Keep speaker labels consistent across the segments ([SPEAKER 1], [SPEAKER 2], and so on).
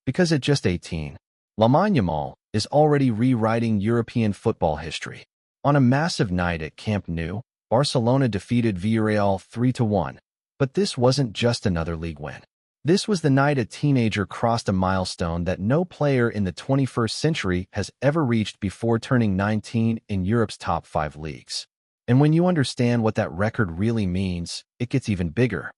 [SPEAKER 1] Because at just 18, Lamine Yamal is already rewriting European football history. On a massive night at Camp Nou, Barcelona defeated Villarreal 3-1. But this wasn't just another league win. This was the night a teenager crossed a milestone that no player in the 21st century has ever reached before turning 19 in Europe's top 5 leagues. And when you understand what that record really means, it gets even bigger.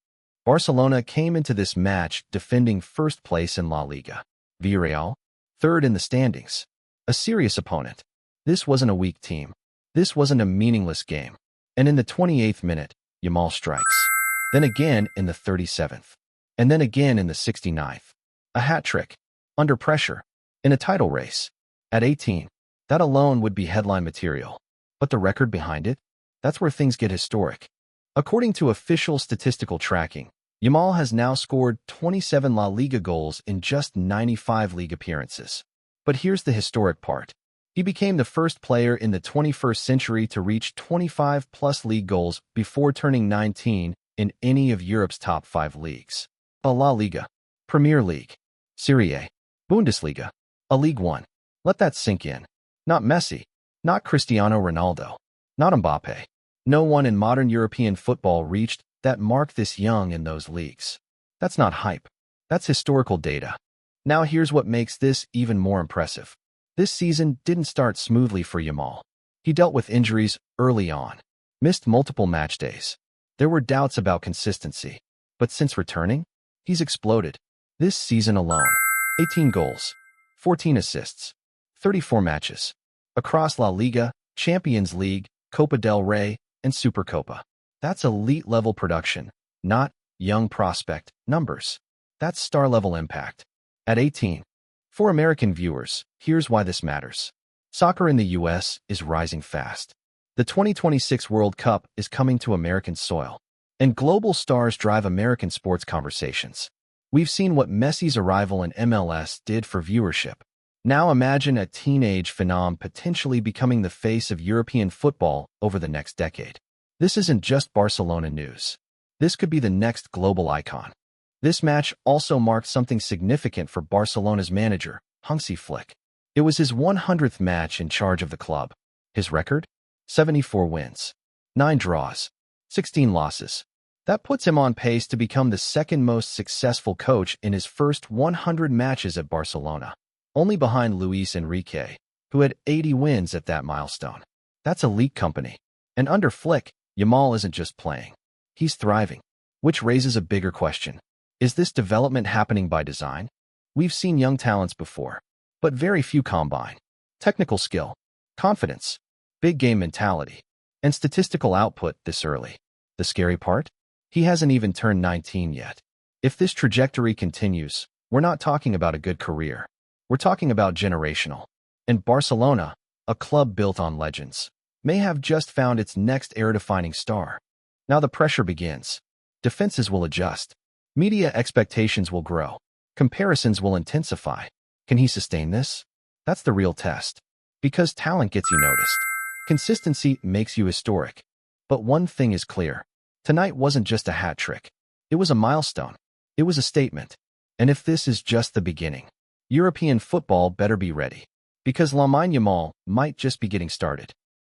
[SPEAKER 1] Barcelona came into this match defending first place in La Liga. Villarreal, third in the standings. A serious opponent. This wasn't a weak team. This wasn't a meaningless game. And in the 28th minute, Yamal strikes. Then again in the 37th. And then again in the 69th. A hat trick. Under pressure. In a title race. At 18. That alone would be headline material. But the record behind it? That's where things get historic. According to official statistical tracking, Yamal has now scored 27 La Liga goals in just 95 league appearances. But here's the historic part. He became the first player in the 21st century to reach 25-plus league goals before turning 19 in any of Europe's top 5 leagues. A La Liga, Premier League, Serie A, Bundesliga, a League One. Let that sink in. Not Messi, not Cristiano Ronaldo, not Mbappe. No one in modern European football reached that mark this young in those leagues. That's not hype. That's historical data. Now here's what makes this even more impressive. This season didn't start smoothly for Yamal. He dealt with injuries early on, missed multiple match days. There were doubts about consistency. But since returning, he's exploded. This season alone, 18 goals, 14 assists, 34 matches. Across La Liga, Champions League, Copa del Rey, and Supercopa. That's elite-level production, not young prospect numbers. That's star-level impact. At 18. For American viewers, here's why this matters. Soccer in the U.S. is rising fast. The 2026 World Cup is coming to American soil, and global stars drive American sports conversations. We've seen what Messi's arrival in MLS did for viewership. Now imagine a teenage phenom potentially becoming the face of European football over the next decade. This isn't just Barcelona news. This could be the next global icon. This match also marked something significant for Barcelona's manager, Hansi Flick. It was his 100th match in charge of the club. His record? 74 wins, 9 draws, 16 losses. That puts him on pace to become the second most successful coach in his first 100 matches at Barcelona, only behind Luis Enrique, who had 80 wins at that milestone. That's elite company. And under Flick, Yamal isn't just playing. He's thriving, which raises a bigger question. Is this development happening by design? We've seen young talents before, but very few combine. Technical skill, confidence, big game mentality, and statistical output this early. The scary part? He hasn't even turned 19 yet. If this trajectory continues, we're not talking about a good career. We're talking about generational. And Barcelona, a club built on legends, may have just found its next era-defining star. Now the pressure begins. Defenses will adjust. Media expectations will grow. Comparisons will intensify. Can he sustain this? That's the real test. Because talent gets you noticed. Consistency makes you historic. But one thing is clear. Tonight wasn't just a hat trick. It was a milestone. It was a statement. And if this is just the beginning, European football better be ready. Because Lamine Yamal might just be getting started.